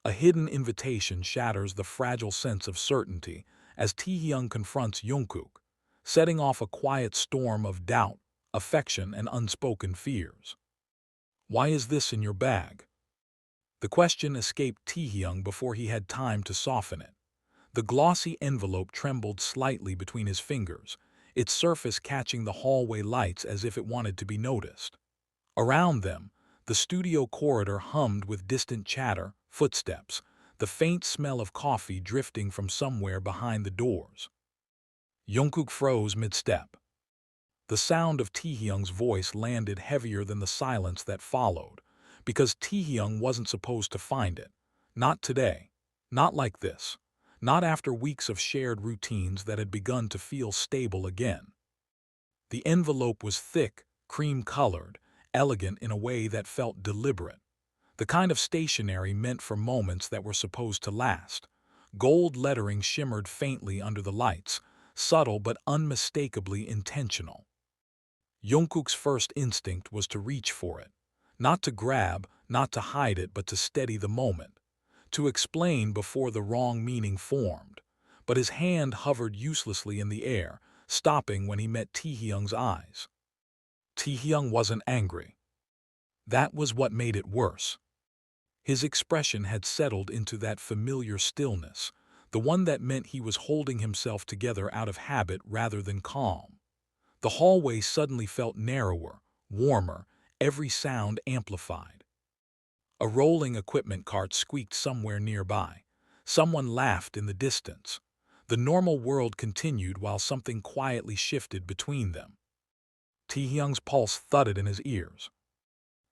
A hidden invitation shatters the fragile sense of certainty as Taehyung confronts Jungkook, setting off a quiet storm of doubt, affection, and unspoken fears. "Why is this in your bag?" The question escaped Taehyung before he had time to soften it. The glossy envelope trembled slightly between his fingers, its surface catching the hallway lights as if it wanted to be noticed. Around them, the studio corridor hummed with distant chatter, footsteps, the faint smell of coffee drifting from somewhere behind the doors. Jungkook froze mid-step. The sound of Taehyung's voice landed heavier than the silence that followed, because Taehyung wasn't supposed to find it. Not today. Not like this. Not after weeks of shared routines that had begun to feel stable again. The envelope was thick, cream-colored, elegant in a way that felt deliberate. The kind of stationery meant for moments that were supposed to last. Gold lettering shimmered faintly under the lights, subtle but unmistakably intentional. Jungkook's first instinct was to reach for it. Not to grab, not to hide it, but to steady the moment. To explain before the wrong meaning formed. But his hand hovered uselessly in the air, stopping when he met Taehyung's eyes. Taehyung wasn't angry. That was what made it worse. His expression had settled into that familiar stillness, the one that meant he was holding himself together out of habit rather than calm. The hallway suddenly felt narrower, warmer, every sound amplified. A rolling equipment cart squeaked somewhere nearby. Someone laughed in the distance. The normal world continued while something quietly shifted between them. Taehyung's pulse thudded in his ears.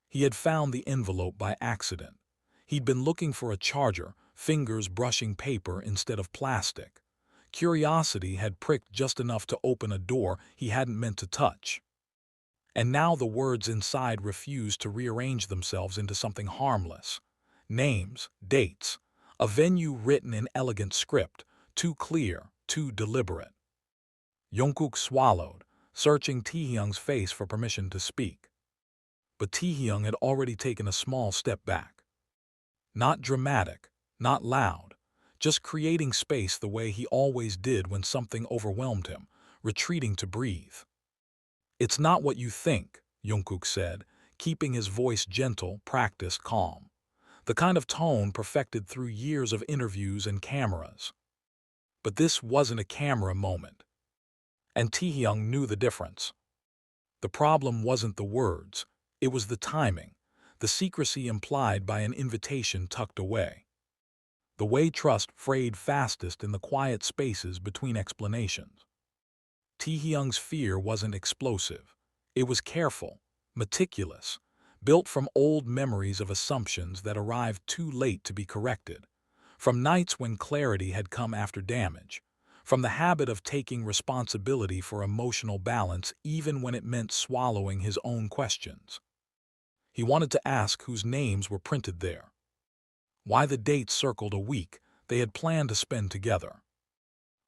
He had found the envelope by accident. He'd been looking for a charger, fingers brushing paper instead of plastic. Curiosity had pricked just enough to open a door he hadn't meant to touch. And now the words inside refused to rearrange themselves into something harmless. Names, dates, a venue written in elegant script, too clear, too deliberate. Jungkook swallowed, searching Taehyung's face for permission to speak. But Taehyung had already taken a small step back. Not dramatic, not loud, just creating space the way he always did when something overwhelmed him, retreating to breathe. "It's not what you think," Jungkook said, keeping his voice gentle, practiced, calm. The kind of tone perfected through years of interviews and cameras. But this wasn't a camera moment. And Taehyung knew the difference. The problem wasn't the words, it was the timing, the secrecy implied by an invitation tucked away. The way trust frayed fastest in the quiet spaces between explanations. Taehyung's fear wasn't explosive. It was careful, meticulous, built from old memories of assumptions that arrived too late to be corrected, from nights when clarity had come after damage, from the habit of taking responsibility for emotional balance even when it meant swallowing his own questions. He wanted to ask whose names were printed there, why the dates circled a week they had planned to spend together,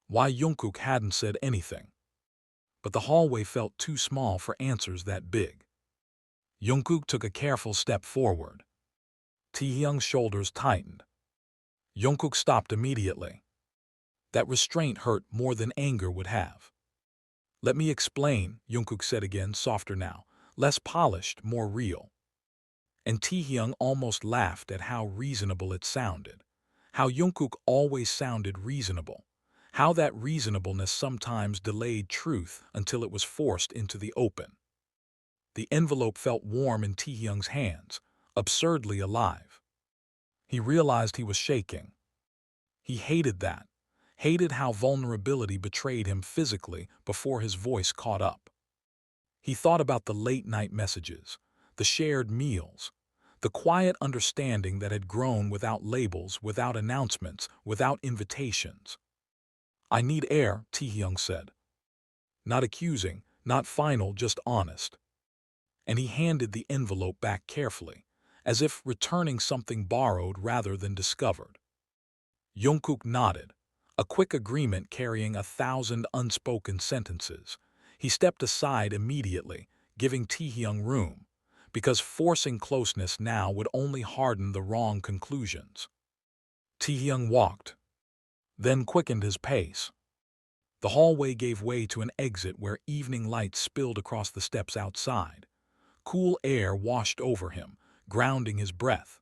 why Jungkook hadn't said anything. But the hallway felt too small for answers that big. Jungkook took a careful step forward. Taehyung's shoulders tightened. Jungkook stopped immediately. That restraint hurt more than anger would have. "Let me explain," Jungkook said again, softer now, less polished, more real. And Taehyung almost laughed at how reasonable it sounded. How Jungkook always sounded reasonable. How that reasonableness sometimes delayed truth until it was forced into the open. The envelope felt warm in Taehyung's hands, absurdly alive. He realized he was shaking. He hated that, hated how vulnerability betrayed him physically before his voice caught up. He thought about the late-night messages, the shared meals, the quiet understanding that had grown without labels, without announcements, without invitations. "I need air," Taehyung said. Not accusing, not final, just honest. And he handed the envelope back carefully, as if returning something borrowed rather than discovered. Jungkook nodded, a quick agreement carrying 1,000 unspoken sentences. He stepped aside immediately, giving Taehyung room, because forcing closeness now would only harden the wrong conclusions. Taehyung walked, then quickened his pace. The hallway gave way to an exit where evening light spilled across the steps outside. Cool air washed over him, grounding his breath.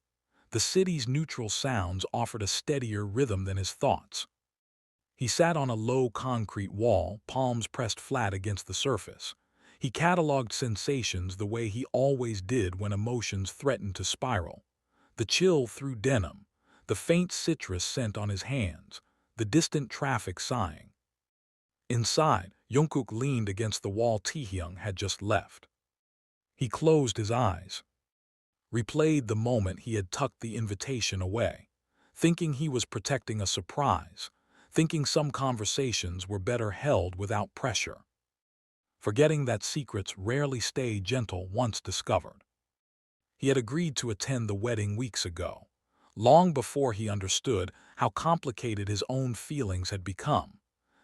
The city's neutral sounds offered a steadier rhythm than his thoughts. He sat on a low concrete wall, palms pressed flat against the surface. He cataloged sensations the way he always did when emotions threatened to spiral. The chill through denim, the faint citrus scent on his hands, the distant traffic sighing. Inside, Jungkook leaned against the wall Taehyung had just left. He closed his eyes, replayed the moment he had tucked the invitation away, thinking he was protecting a surprise, thinking some conversations were better held without pressure, forgetting that secrets rarely stay gentle once discovered. He had agreed to attend the wedding weeks ago, long before he understood how complicated his own feelings had become.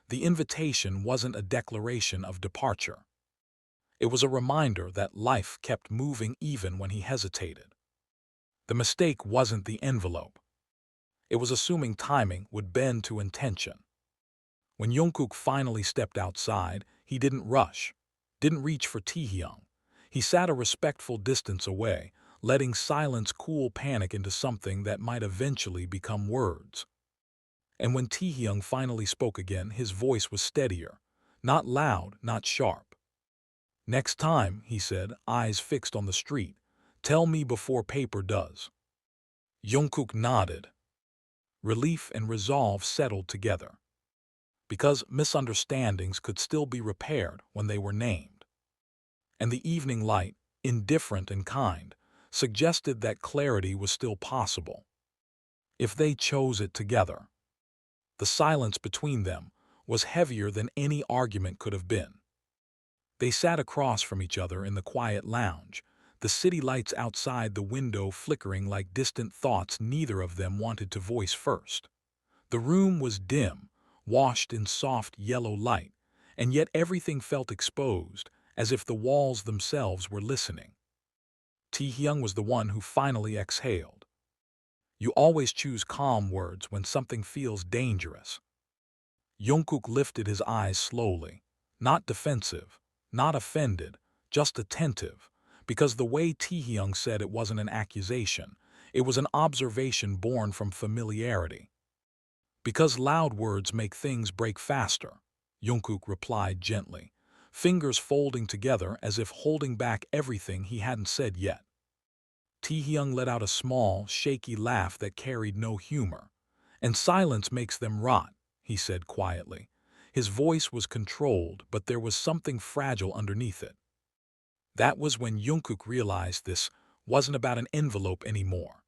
The invitation wasn't a declaration of departure. It was a reminder that life kept moving even when he hesitated. The mistake wasn't the envelope. It was assuming timing would bend to intention. When Jungkook finally stepped outside, he didn't rush, didn't reach for Taehyung. He sat a respectful distance away, letting silence cool panic into something that might eventually become words. And when Taehyung finally spoke again, his voice was steadier, not loud, not sharp. "Next time," he said, eyes fixed on the street, "tell me before paper does." Jungkook nodded. Relief and resolve settled together, because misunderstandings could still be repaired when they were named. And the evening light, indifferent and kind, suggested that clarity was still possible, if they chose it together. The silence between them was heavier than any argument could have been. They sat across from each other in the quiet lounge, the city lights outside the window flickering like distant thoughts neither of them wanted to voice first. The room was dim, washed in soft yellow light, and yet everything felt exposed, as if the walls themselves were listening. Taehyung was the one who finally exhaled. "You always choose calm words when something feels dangerous." Jungkook lifted his eyes slowly, not defensive, not offended, just attentive, because the way Taehyung said it wasn't an accusation, it was an observation born from familiarity. "Because loud words make things break faster," Jungkook replied gently, fingers folding together as if holding back everything he hadn't said yet. Taehyung let out a small, shaky laugh that carried no humor. "And silence makes them rot," he said quietly. His voice was controlled, but there was something fragile underneath it. That was when Jungkook realized this wasn't about an envelope anymore.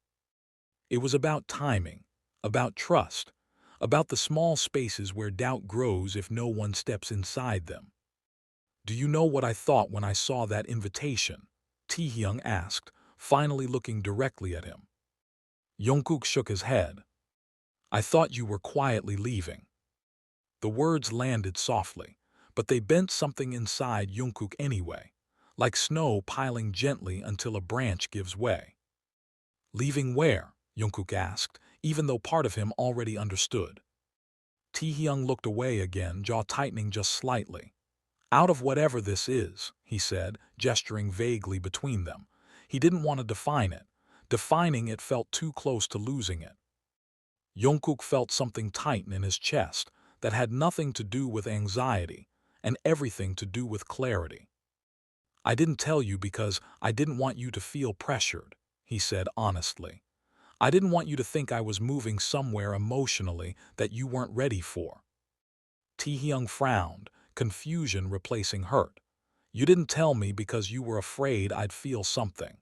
It was about timing, about trust, about the small spaces where doubt grows if no one steps inside them. "Do you know what I thought when I saw that invitation?" Taehyung asked, finally looking directly at him. Jungkook shook his head. "I thought you were quietly leaving." The words landed softly, but they bent something inside Jungkook anyway, like snow piling gently until a branch gives way. "Leaving where?" Jungkook asked, even though part of him already understood. Taehyung looked away again, jaw tightening just slightly. "Out of whatever this is," he said, gesturing vaguely between them. He didn't want to define it. Defining it felt too close to losing it. Jungkook felt something tighten in his chest that had nothing to do with anxiety and everything to do with clarity. "I didn't tell you because I didn't want you to feel pressured," he said honestly. "I didn't want you to think I was moving somewhere emotionally that you weren't ready for." Taehyung frowned, confusion replacing hurt. "You didn't tell me because you were afraid I'd feel something."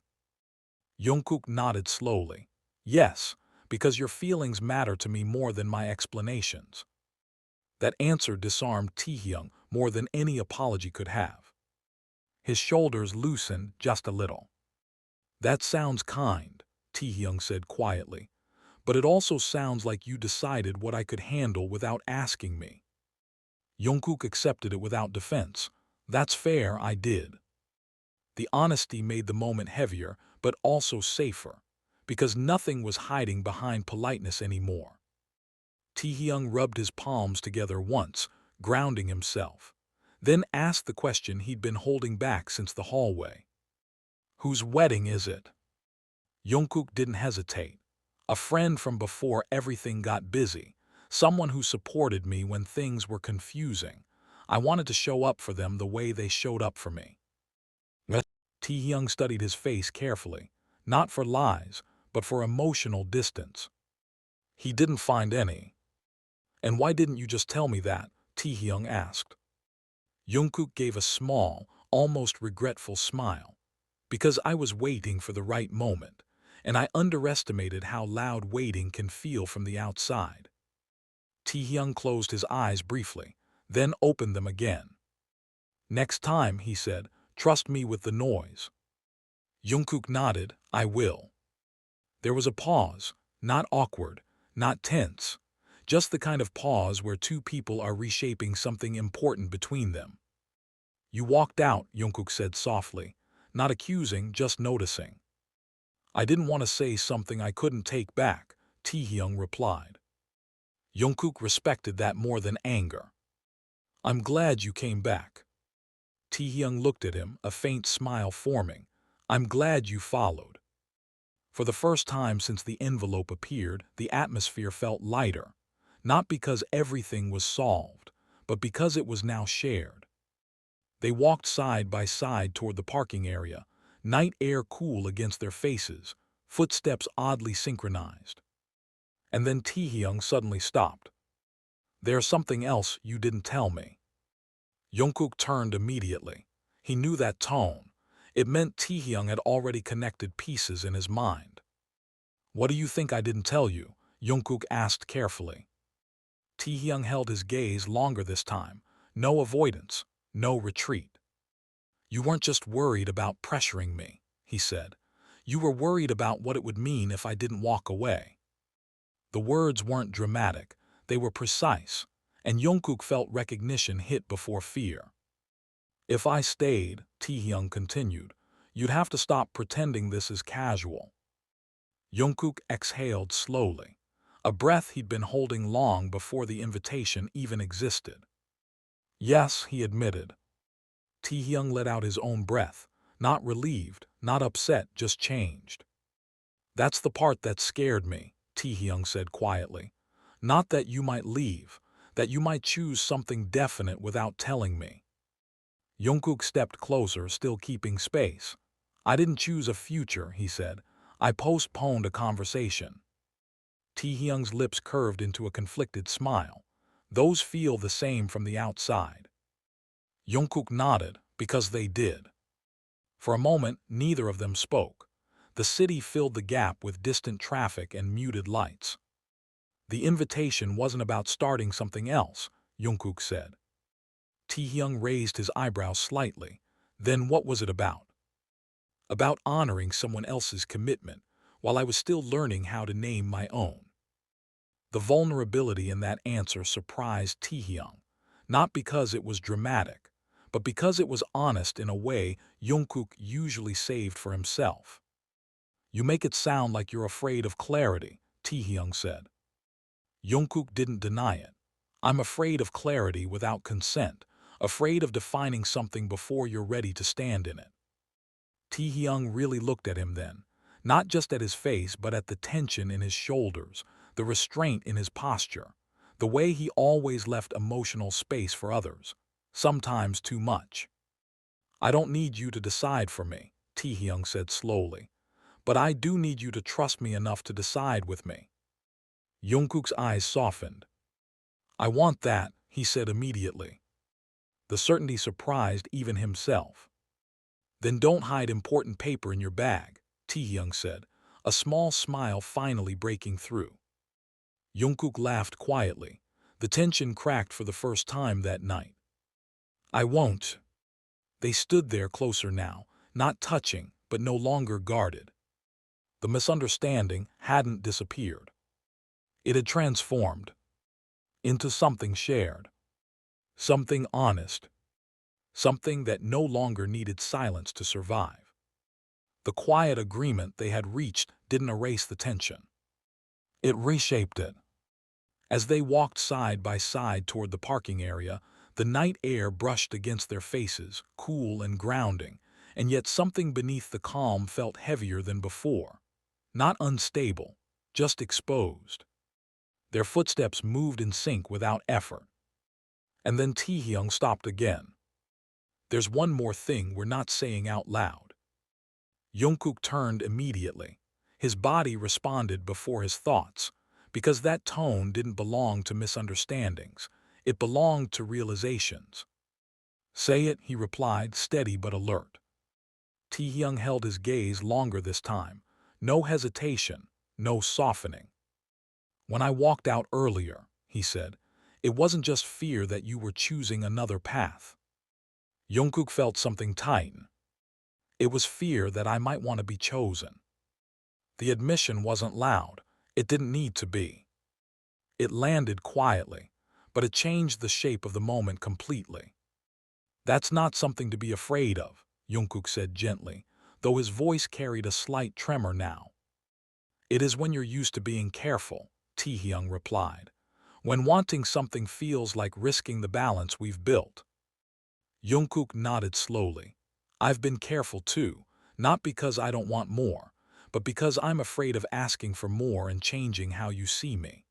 Jungkook nodded slowly. "Yes, because your feelings matter to me more than my explanations." That answer disarmed Taehyung more than any apology could have. His shoulders loosened just a little. "That sounds kind," Taehyung said quietly, "but it also sounds like you decided what I could handle without asking me." Jungkook accepted it without defense. "That's fair, I did." The honesty made the moment heavier, but also safer, because nothing was hiding behind politeness anymore. Taehyung rubbed his palms together once, grounding himself, then asked the question he'd been holding back since the hallway. Whose wedding is it? Jungkook didn't hesitate. A friend from before everything got busy, someone who supported me when things were confusing. I wanted to show up for them the way they showed up for me. Taehyung studied his face carefully, not for lies, but for emotional distance. He didn't find any. And why didn't you just tell me that? Taehyung asked. Jungkook gave a small, almost regretful smile. Because I was waiting for the right moment, and I underestimated how loud waiting can feel from the outside. Taehyung closed his eyes briefly, then opened them again. Next time, he said, trust me with the noise. Jungkook nodded, I will. There was a pause, not awkward, not tense, just the kind of pause where two people are reshaping something important between them. You walked out, Jungkook said softly, not accusing, just noticing. I didn't want to say something I couldn't take back, Taehyung replied. Jungkook respected that more than anger. I'm glad you came back. Taehyung looked at him, a faint smile forming. I'm glad you followed. For the first time since the envelope appeared, the atmosphere felt lighter, not because everything was solved, but because it was now shared. They walked side by side toward the parking area, night air cool against their faces, footsteps oddly synchronized. And then Taehyung suddenly stopped. There's something else you didn't tell me. Jungkook turned immediately. He knew that tone. It meant Taehyung had already connected pieces in his mind. What do you think I didn't tell you? Jungkook asked carefully. Taehyung held his gaze longer this time. No avoidance, no retreat. You weren't just worried about pressuring me, he said. You were worried about what it would mean if I didn't walk away. The words weren't dramatic, they were precise, and Jungkook felt recognition hit before fear. If I stayed, Taehyung continued, you'd have to stop pretending this is casual. Jungkook exhaled slowly, a breath he'd been holding long before the invitation even existed. Yes, he admitted. Taehyung let out his own breath, not relieved, not upset, just changed. That's the part that scared me, Taehyung said quietly. Not that you might leave, that you might choose something definite without telling me. Jungkook stepped closer, still keeping space. I didn't choose a future, he said. I postponed a conversation. Taehyung's lips curved into a conflicted smile. Those feel the same from the outside. Jungkook nodded, because they did. For a moment, neither of them spoke. The city filled the gap with distant traffic and muted lights. The invitation wasn't about starting something else, Jungkook said. Taehyung raised his eyebrows slightly. Then what was it about? About honoring someone else's commitment, while I was still learning how to name my own. The vulnerability in that answer surprised Taehyung, not because it was dramatic, but because it was honest in a way Jungkook usually saved for himself. You make it sound like you're afraid of clarity, Taehyung said. Jungkook didn't deny it. I'm afraid of clarity without consent, afraid of defining something before you're ready to stand in it. Taehyung really looked at him then, not just at his face but at the tension in his shoulders, the restraint in his posture, the way he always left emotional space for others, sometimes too much. I don't need you to decide for me, Taehyung said slowly, but I do need you to trust me enough to decide with me. Jungkook's eyes softened. I want that, he said immediately. The certainty surprised even himself. Then don't hide important paper in your bag, Taehyung said, a small smile finally breaking through. Jungkook laughed quietly. The tension cracked for the first time that night. I won't. They stood there closer now, not touching, but no longer guarded. The misunderstanding hadn't disappeared. It had transformed into something shared, something honest, something that no longer needed silence to survive. The quiet agreement they had reached didn't erase the tension. It reshaped it. As they walked side by side toward the parking area, the night air brushed against their faces, cool and grounding, and yet something beneath the calm felt heavier than before. Not unstable, just exposed. Their footsteps moved in sync without effort. And then Taehyung stopped again. "There's one more thing we're not saying out loud." Jungkook turned immediately. His body responded before his thoughts, because that tone didn't belong to misunderstandings. It belonged to realizations. "Say it," he replied, steady but alert. Taehyung held his gaze longer this time. No hesitation, no softening. "When I walked out earlier," he said, "it wasn't just fear that you were choosing another path." Jungkook felt something tighten. It was fear that I might want to be chosen. The admission wasn't loud. It didn't need to be. It landed quietly, but it changed the shape of the moment completely. "That's not something to be afraid of," Jungkook said gently, though his voice carried a slight tremor now. "It is when you're used to being careful," Taehyung replied. "When wanting something feels like risking the balance we've built." Jungkook nodded slowly. "I've been careful too, not because I don't want more, but because I'm afraid of asking for more and changing how you see me."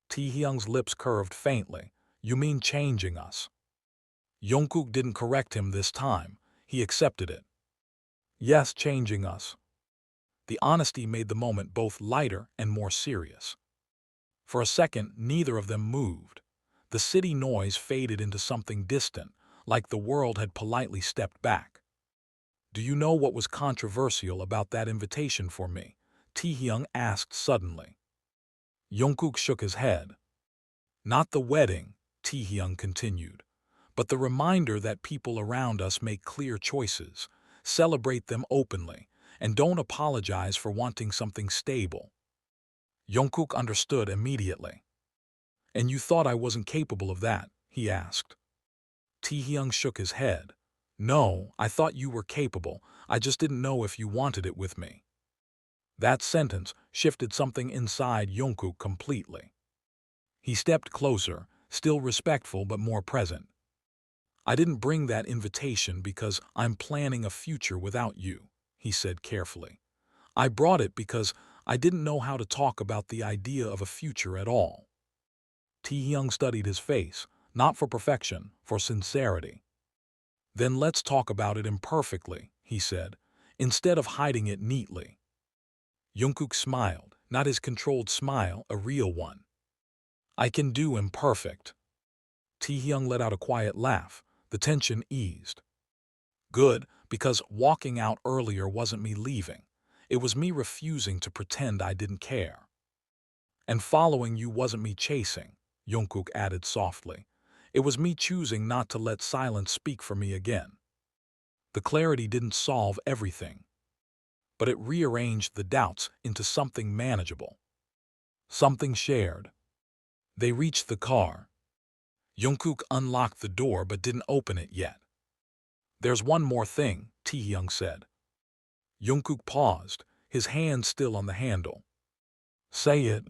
Taehyung's lips curved faintly. "You mean changing us?" Jungkook didn't correct him this time. He accepted it. "Yes, changing us." The honesty made the moment both lighter and more serious. For a second, neither of them moved. The city noise faded into something distant, like the world had politely stepped back. "Do you know what was controversial about that invitation for me?" Taehyung asked suddenly. Jungkook shook his head. "Not the wedding," Taehyung continued, "but the reminder that people around us make clear choices, celebrate them openly, and don't apologize for wanting something stable." Jungkook understood immediately. "And you thought I wasn't capable of that?" he asked. Taehyung shook his head. "No, I thought you were capable. I just didn't know if you wanted it with me." That sentence shifted something inside Jungkook completely. He stepped closer, still respectful but more present. "I didn't bring that invitation because I'm planning a future without you," he said carefully. "I brought it because I didn't know how to talk about the idea of a future at all." Taehyung studied his face, not for perfection, for sincerity. "Then let's talk about it imperfectly," he said, "instead of hiding it neatly." Jungkook smiled, not his controlled smile, a real one. "I can do imperfect." Taehyung let out a quiet laugh. The tension eased. "Good, because walking out earlier wasn't me leaving. It was me refusing to pretend I didn't care. And following you wasn't me chasing," Jungkook added softly. "It was me choosing not to let silence speak for me again." The clarity didn't solve everything, but it rearranged the doubts into something manageable. Something shared. They reached the car. Jungkook unlocked the door but didn't open it yet. "There's one more thing," Taehyung said. Jungkook paused, his hand still on the handle. "Say it."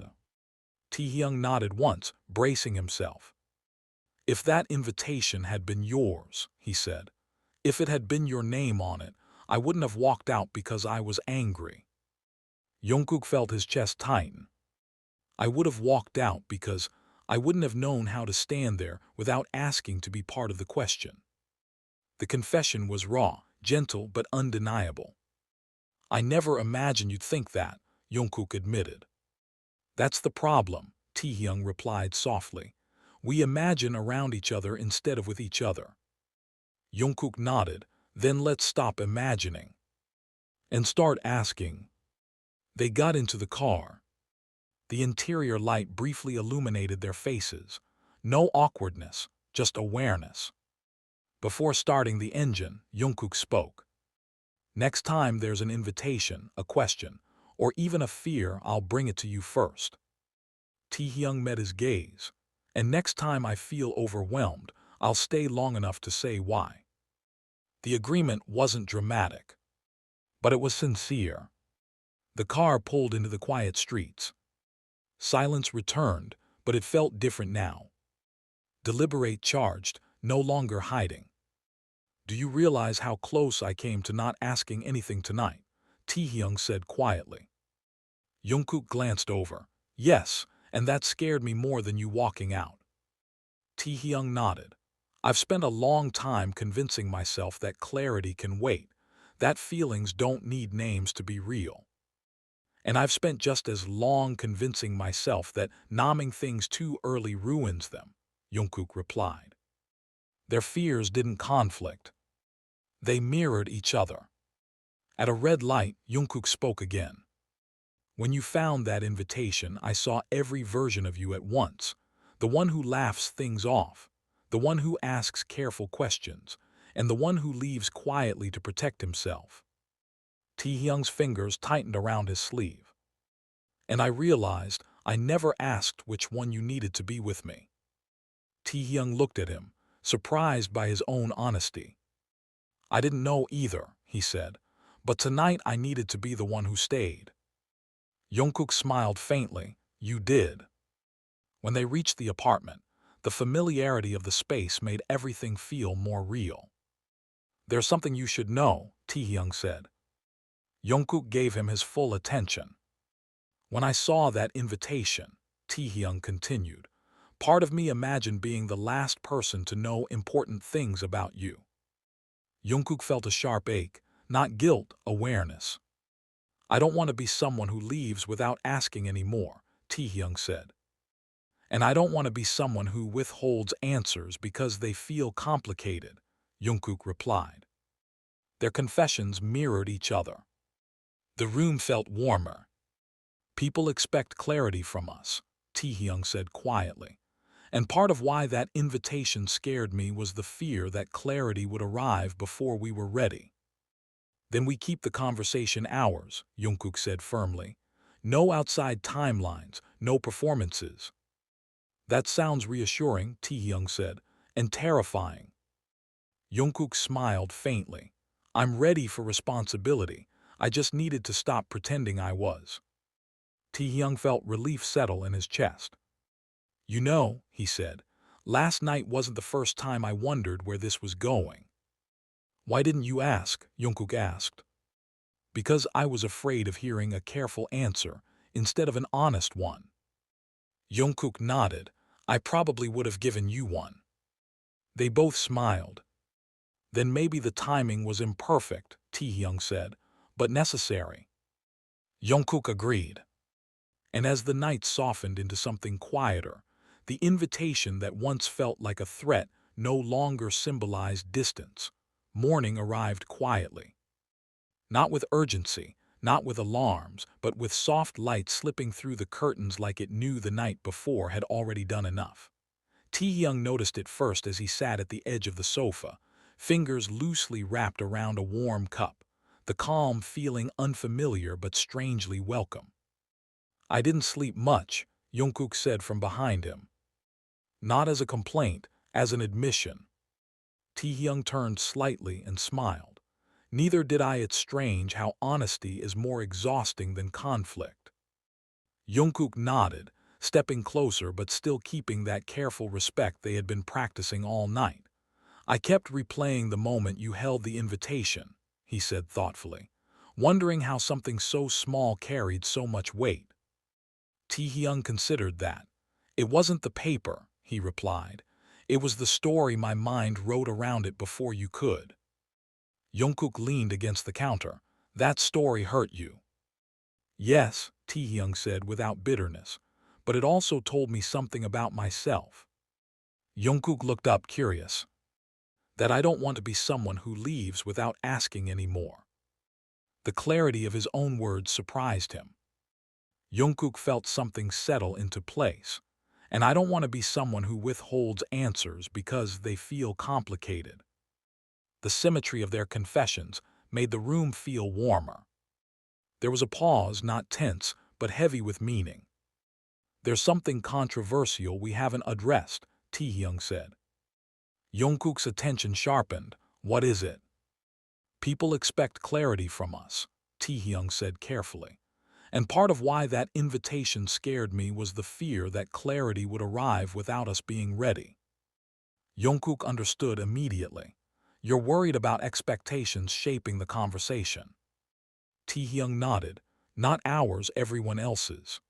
Taehyung nodded once, bracing himself. "If that invitation had been yours," he said, "if it had been your name on it, I wouldn't have walked out because I was angry." Jungkook felt his chest tighten. "I would have walked out because I wouldn't have known how to stand there without asking to be part of the question." The confession was raw, gentle but undeniable. "I never imagined you'd think that," Jungkook admitted. "That's the problem," Taehyung replied softly. "We imagine around each other instead of with each other." Jungkook nodded. "Then let's stop imagining and start asking." They got into the car. The interior light briefly illuminated their faces. No awkwardness, just awareness. Before starting the engine, Jungkook spoke. "Next time there's an invitation, a question, or even a fear, I'll bring it to you first." Taehyung met his gaze. "And next time I feel overwhelmed, I'll stay long enough to say why." The agreement wasn't dramatic, but it was sincere. The car pulled into the quiet streets. Silence returned, but it felt different now. Deliberate, charged, no longer hiding. Do you realize how close I came to not asking anything tonight? Taehyung said quietly. Jungkook glanced over. Yes, and that scared me more than you walking out. Taehyung nodded. I've spent a long time convincing myself that clarity can wait, that feelings don't need names to be real. And I've spent just as long convincing myself that naming things too early ruins them, Jungkook replied. Their fears didn't conflict. They mirrored each other. At a red light, Jungkook spoke again. When you found that invitation, I saw every version of you at once. The one who laughs things off, the one who asks careful questions, and the one who leaves quietly to protect himself. Taehyung's fingers tightened around his sleeve. And I realized I never asked which one you needed to be with me. Taehyung looked at him, surprised by his own honesty. I didn't know either, he said, but tonight I needed to be the one who stayed. Jungkook smiled faintly. You did. When they reached the apartment, the familiarity of the space made everything feel more real. There's something you should know, Taehyung said. Jungkook gave him his full attention. When I saw that invitation, Taehyung continued, part of me imagined being the last person to know important things about you. Jungkook felt a sharp ache, not guilt, awareness. I don't want to be someone who leaves without asking any more, Taehyung said. And I don't want to be someone who withholds answers because they feel complicated, Jungkook replied. Their confessions mirrored each other. The room felt warmer. People expect clarity from us, Taehyung said quietly. And part of why that invitation scared me was the fear that clarity would arrive before we were ready. Then we keep the conversation ours, Jungkook said firmly. No outside timelines, no performances. That sounds reassuring, Taehyung said, and terrifying. Jungkook smiled faintly. I'm ready for responsibility. I just needed to stop pretending I was. Taehyung felt relief settle in his chest. You know, he said, last night wasn't the first time I wondered where this was going. Why didn't you ask? Jungkook asked. Because I was afraid of hearing a careful answer instead of an honest one. Jungkook nodded. I probably would have given you one. They both smiled. Then maybe the timing was imperfect, Taehyung said, but necessary. Jungkook agreed. And as the night softened into something quieter, the invitation that once felt like a threat no longer symbolized distance. Morning arrived quietly. Not with urgency, not with alarms, but with soft light slipping through the curtains like it knew the night before had already done enough. Taehyung noticed it first as he sat at the edge of the sofa, fingers loosely wrapped around a warm cup, the calm feeling unfamiliar but strangely welcome. I didn't sleep much, Jungkook said from behind him. Not as a complaint, as an admission. Taehyung turned slightly and smiled. Neither did I. It's strange how honesty is more exhausting than conflict. Jungkook nodded, stepping closer but still keeping that careful respect they had been practicing all night. I kept replaying the moment you held the invitation, he said thoughtfully, wondering how something so small carried so much weight. Taehyung considered that. It wasn't the paper, he replied. It was the story my mind wrote around it before you could. Jungkook leaned against the counter. That story hurt you. Yes, Taehyung said without bitterness, but it also told me something about myself. Jungkook looked up curious. That I don't want to be someone who leaves without asking any more. The clarity of his own words surprised him. Jungkook felt something settle into place. And I don't want to be someone who withholds answers because they feel complicated. The symmetry of their confessions made the room feel warmer. There was a pause, not tense, but heavy with meaning. There's something controversial we haven't addressed, Taehyung said. Jungkook's attention sharpened. What is it? People expect clarity from us, Taehyung said carefully. And part of why that invitation scared me was the fear that clarity would arrive without us being ready. Jungkook understood immediately. You're worried about expectations shaping the conversation. Taehyung nodded. Not ours, everyone else's.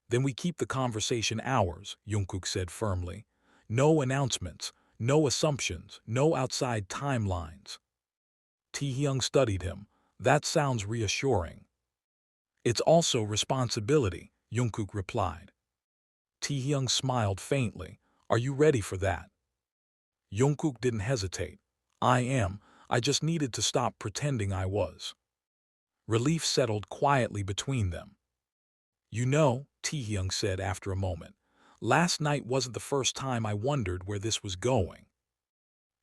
Then we keep the conversation ours, Jungkook said firmly. No announcements, no assumptions, no outside timelines. Taehyung studied him. That sounds reassuring. It's also responsibility, Jungkook replied. Taehyung smiled faintly. Are you ready for that? Jungkook didn't hesitate. I am. I just needed to stop pretending I was. Relief settled quietly between them. You know, Taehyung said after a moment, last night wasn't the first time I wondered where this was going.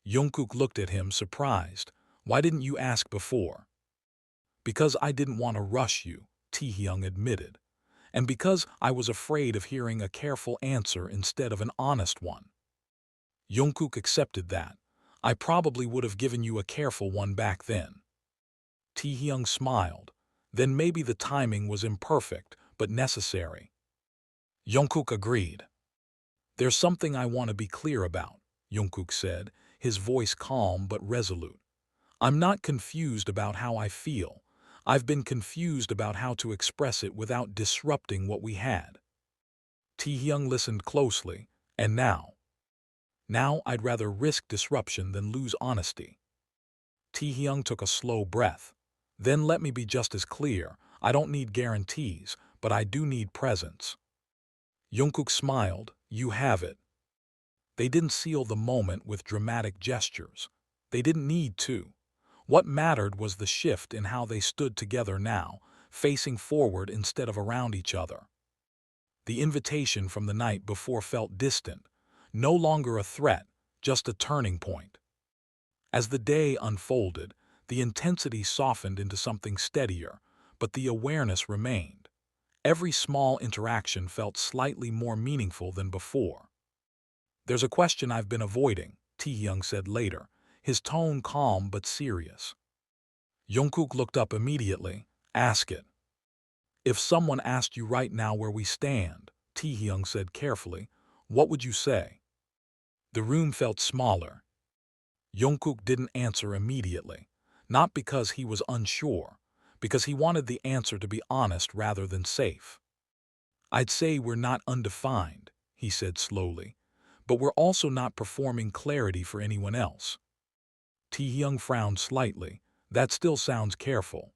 Jungkook looked at him surprised. Why didn't you ask before? Because I didn't want to rush you, Taehyung admitted, and because I was afraid of hearing a careful answer instead of an honest one. Jungkook accepted that. I probably would have given you a careful one back then. Taehyung smiled. Then maybe the timing was imperfect, but necessary. Jungkook agreed. There's something I want to be clear about, Jungkook said, his voice calm but resolute. I'm not confused about how I feel. I've been confused about how to express it without disrupting what we had. Taehyung listened closely, and now I'd rather risk disruption than lose honesty. Taehyung took a slow breath. Then let me be just as clear. I don't need guarantees, but I do need presence. Jungkook smiled. You have it. They didn't seal the moment with dramatic gestures. They didn't need to. What mattered was the shift in how they stood together now, facing forward instead of around each other. The invitation from the night before felt distant, no longer a threat, just a turning point. As the day unfolded, the intensity softened into something steadier, but the awareness remained. Every small interaction felt slightly more meaningful than before. There's a question I've been avoiding, Taehyung said later, his tone calm but serious. Jungkook looked up immediately. Ask it. If someone asked you right now where we stand, Taehyung said carefully, what would you say? The room felt smaller. Jungkook didn't answer immediately, not because he was unsure, because he wanted the answer to be honest rather than safe. I'd say we're not undefined, he said slowly, but we're also not performing clarity for anyone else. Taehyung frowned slightly. That still sounds careful.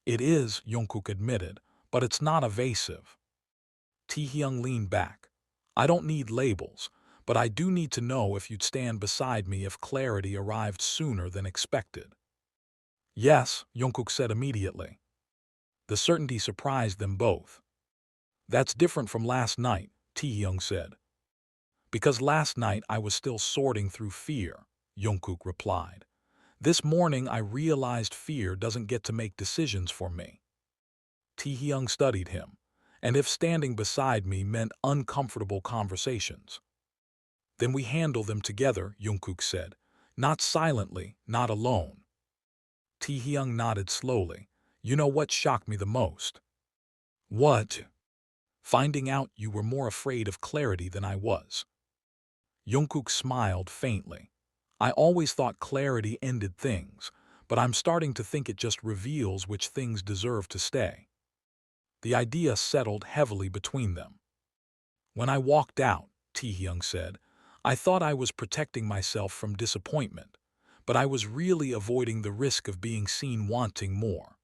It is, Jungkook admitted, but it's not evasive. Taehyung leaned back. I don't need labels, but I do need to know if you'd stand beside me if clarity arrived sooner than expected. Yes, Jungkook said immediately. The certainty surprised them both. That's different from last night, Taehyung said. Because last night I was still sorting through fear, Jungkook replied. This morning I realized fear doesn't get to make decisions for me. Taehyung studied him, and if standing beside me meant uncomfortable conversations, then we handle them together, Jungkook said. Not silently, not alone. Taehyung nodded slowly. You know what shocked me the most? What? Finding out you were more afraid of clarity than I was. Jungkook smiled faintly. I always thought clarity ended things, but I'm starting to think it just reveals which things deserve to stay. The idea settled heavily between them. When I walked out, Taehyung said, I thought I was protecting myself from disappointment, but I was really avoiding the risk of being seen wanting more.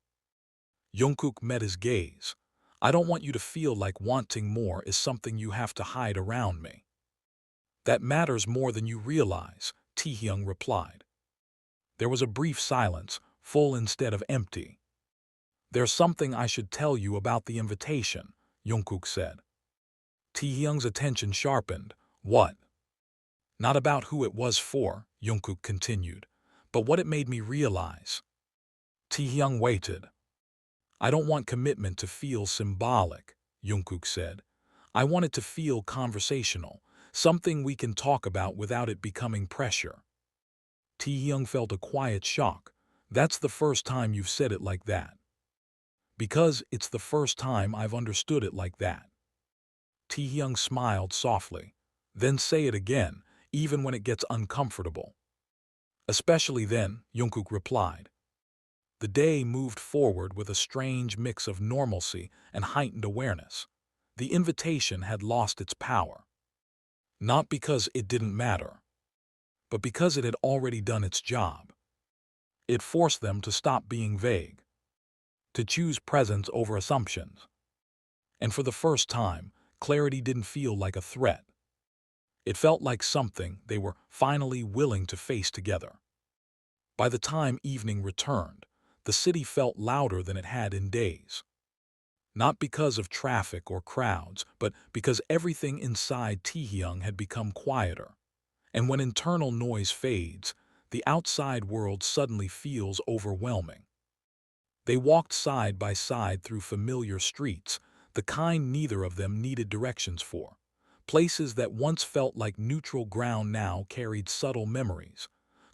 Jungkook met his gaze. I don't want you to feel like wanting more is something you have to hide around me. That matters more than you realize, Taehyung replied. There was a brief silence, full instead of empty. There's something I should tell you about the invitation, Jungkook said. Taehyung's attention sharpened. What? Not about who it was for, Jungkook continued, but what it made me realize. Taehyung waited. I don't want commitment to feel symbolic, Jungkook said. I want it to feel conversational, something we can talk about without it becoming pressure. Taehyung felt a quiet shock. That's the first time you've said it like that. Because it's the first time I've understood it like that. Taehyung smiled softly. Then say it again, even when it gets uncomfortable. Especially then, Jungkook replied. The day moved forward with a strange mix of normalcy and heightened awareness. The invitation had lost its power. Not because it didn't matter, but because it had already done its job. It forced them to stop being vague, to choose presence over assumptions. And for the first time, clarity didn't feel like a threat. It felt like something they were finally willing to face together. By the time evening returned, the city felt louder than it had in days. Not because of traffic or crowds, but because everything inside Taehyung had become quieter. And when internal noise fades, the outside world suddenly feels overwhelming. They walked side by side through familiar streets, the kind neither of them needed directions for. Places that once felt like neutral ground now carried subtle memories.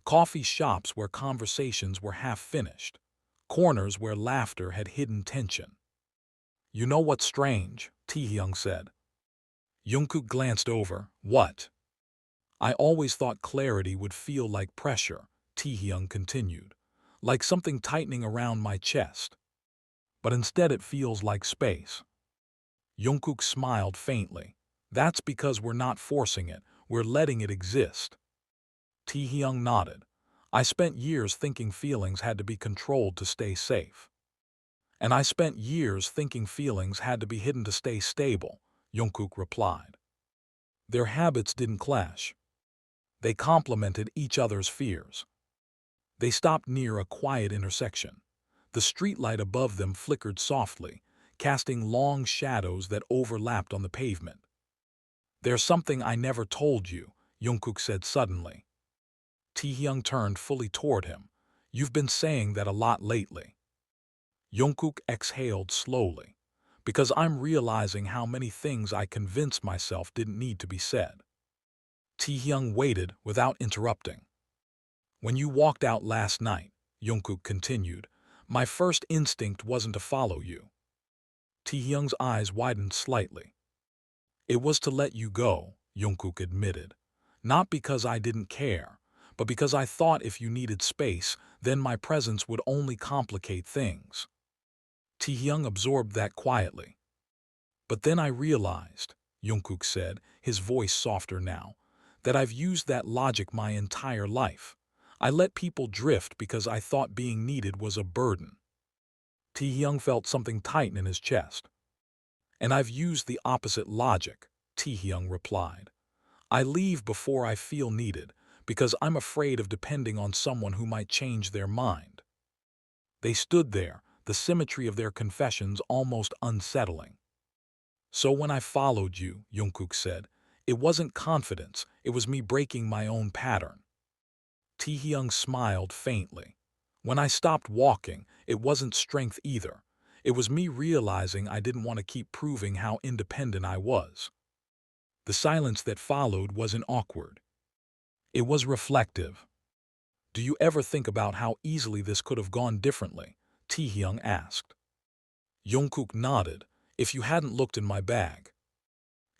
Coffee shops where conversations were half-finished. Corners where laughter had hidden tension. You know what's strange? Taehyung said. Jungkook glanced over. What? I always thought clarity would feel like pressure, Taehyung continued. Like something tightening around my chest. But instead it feels like space. Jungkook smiled faintly. That's because we're not forcing it, we're letting it exist. Taehyung nodded. I spent years thinking feelings had to be controlled to stay safe. And I spent years thinking feelings had to be hidden to stay stable, Jungkook replied. Their habits didn't clash. They complemented each other's fears. They stopped near a quiet intersection. The streetlight above them flickered softly, casting long shadows that overlapped on the pavement. There's something I never told you, Jungkook said suddenly. Taehyung turned fully toward him. You've been saying that a lot lately. Jungkook exhaled slowly. Because I'm realizing how many things I convinced myself didn't need to be said. Taehyung waited without interrupting. When you walked out last night, Jungkook continued, my first instinct wasn't to follow you. Taehyung's eyes widened slightly. It was to let you go, Jungkook admitted. Not because I didn't care, but because I thought if you needed space, then my presence would only complicate things. Taehyung absorbed that quietly. But then I realized, Jungkook said, his voice softer now, that I've used that logic my entire life. I let people drift because I thought being needed was a burden. Taehyung felt something tighten in his chest. And I've used the opposite logic, Taehyung replied. I leave before I feel needed because I'm afraid of depending on someone who might change their mind. They stood there, the symmetry of their confessions almost unsettling. So when I followed you, Jungkook said, it wasn't confidence, it was me breaking my own pattern. Taehyung smiled faintly. When I stopped walking, it wasn't strength either. It was me realizing I didn't want to keep proving how independent I was. The silence that followed wasn't awkward. It was reflective. Do you ever think about how easily this could have gone differently? Taehyung asked. Jungkook nodded. If you hadn't looked in my bag.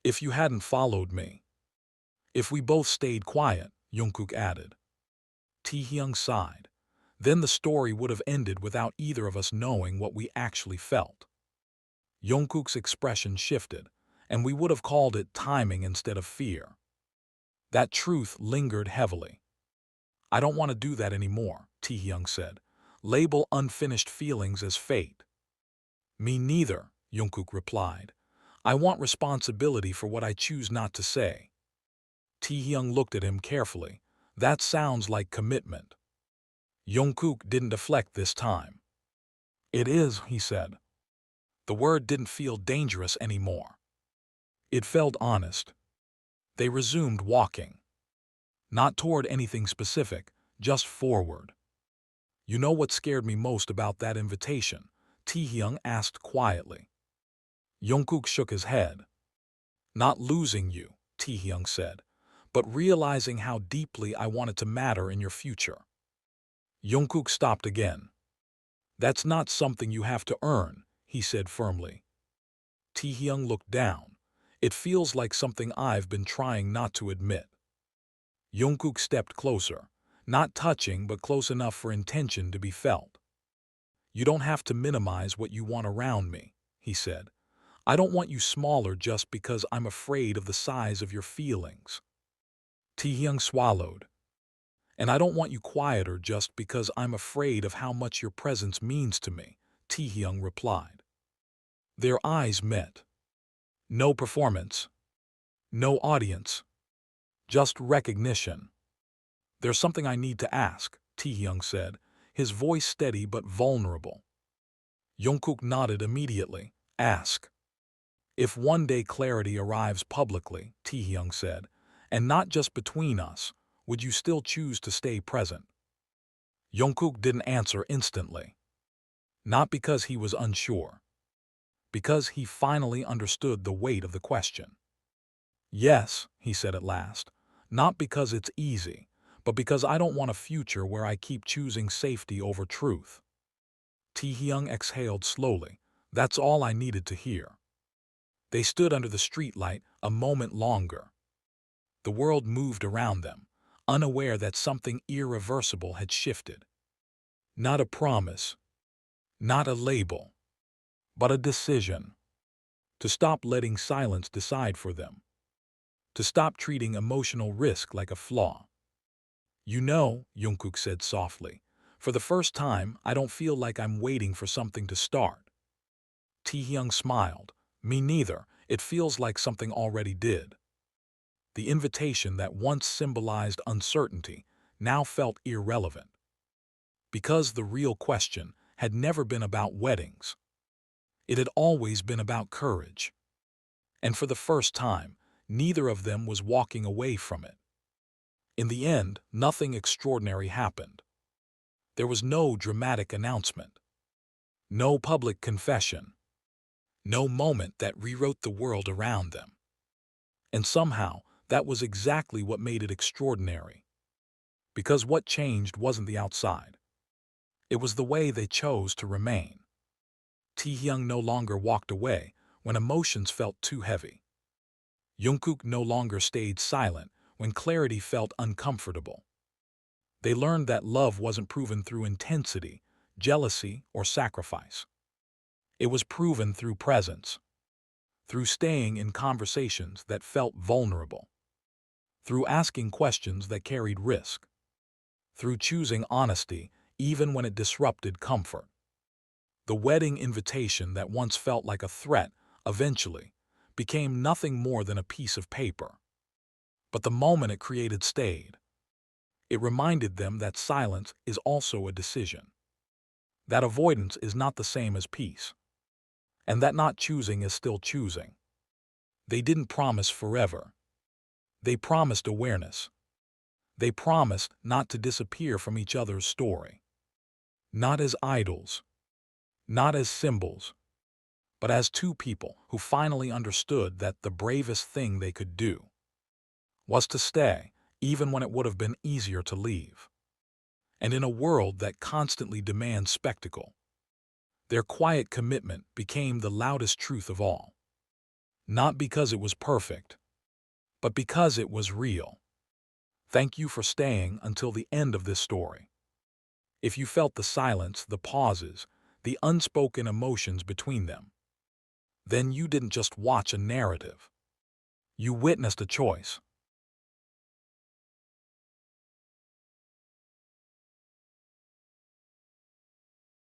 If you hadn't followed me. If we both stayed quiet, Jungkook added. Taehyung sighed. Then the story would have ended without either of us knowing what we actually felt. Jungkook's expression shifted, and we would have called it timing instead of fear. That truth lingered heavily. I don't want to do that anymore, Taehyung said. Label unfinished feelings as fate. Me neither, Jungkook replied. I want responsibility for what I choose not to say. Taehyung looked at him carefully. That sounds like commitment. Jungkook didn't deflect this time. It is, he said. The word didn't feel dangerous anymore. It felt honest. They resumed walking. Not toward anything specific, just forward. You know what scared me most about that invitation? Taehyung asked quietly. Jungkook shook his head. Not losing you, Taehyung said, but realizing how deeply I wanted to matter in your future. Jungkook stopped again. That's not something you have to earn, he said firmly. Taehyung looked down. It feels like something I've been trying not to admit. Jungkook stepped closer, not touching but close enough for intention to be felt. You don't have to minimize what you want around me, he said. I don't want you smaller just because I'm afraid of the size of your feelings. Taehyung swallowed. And I don't want you quieter just because I'm afraid of how much your presence means to me, Taehyung replied. Their eyes met. No performance. No audience. Just recognition. There's something I need to ask, Taehyung said, his voice steady but vulnerable. Jungkook nodded immediately. Ask. If one day clarity arrives publicly, Taehyung said, and not just between us, would you still choose to stay present? Jungkook didn't answer instantly. Not because he was unsure. Because he finally understood the weight of the question. Yes, he said at last, not because it's easy, but because I don't want a future where I keep choosing safety over truth. Taehyung exhaled slowly. That's all I needed to hear. They stood under the streetlight a moment longer. The world moved around them, unaware that something irreversible had shifted. Not a promise, not a label, but a decision. To stop letting silence decide for them. To stop treating emotional risk like a flaw. You know, Jungkook said softly, for the first time I don't feel like I'm waiting for something to start. Taehyung smiled. Me neither, it feels like something already did. The invitation that once symbolized uncertainty now felt irrelevant. Because the real question had never been about weddings. It had always been about courage. And for the first time, neither of them was walking away from it. In the end, nothing extraordinary happened. There was no dramatic announcement. No public confession. No moment that rewrote the world around them. And somehow, that was exactly what made it extraordinary. Because what changed wasn't the outside. It was the way they chose to remain. Taehyung no longer walked away when emotions felt too heavy. Jungkook no longer stayed silent when clarity felt uncomfortable. They learned that love wasn't proven through intensity, jealousy, or sacrifice. It was proven through presence, through staying in conversations that felt vulnerable, through asking questions that carried risk, through choosing honesty even when it disrupted comfort. The wedding invitation that once felt like a threat eventually became nothing more than a piece of paper. But the moment it created stayed. It reminded them that silence is also a decision, that avoidance is not the same as peace, and that not choosing is still choosing. They didn't promise forever. They promised awareness. They promised not to disappear from each other's story. Not as idols, not as symbols, but as two people who finally understood that the bravest thing they could do was to stay, even when it would have been easier to leave. And in a world that constantly demands spectacle, their quiet commitment became the loudest truth of all. Not because it was perfect, but because it was real. Thank you for staying until the end of this story. If you felt the silence, the pauses, the unspoken emotions between them, then you didn't just watch a narrative. You witnessed a choice.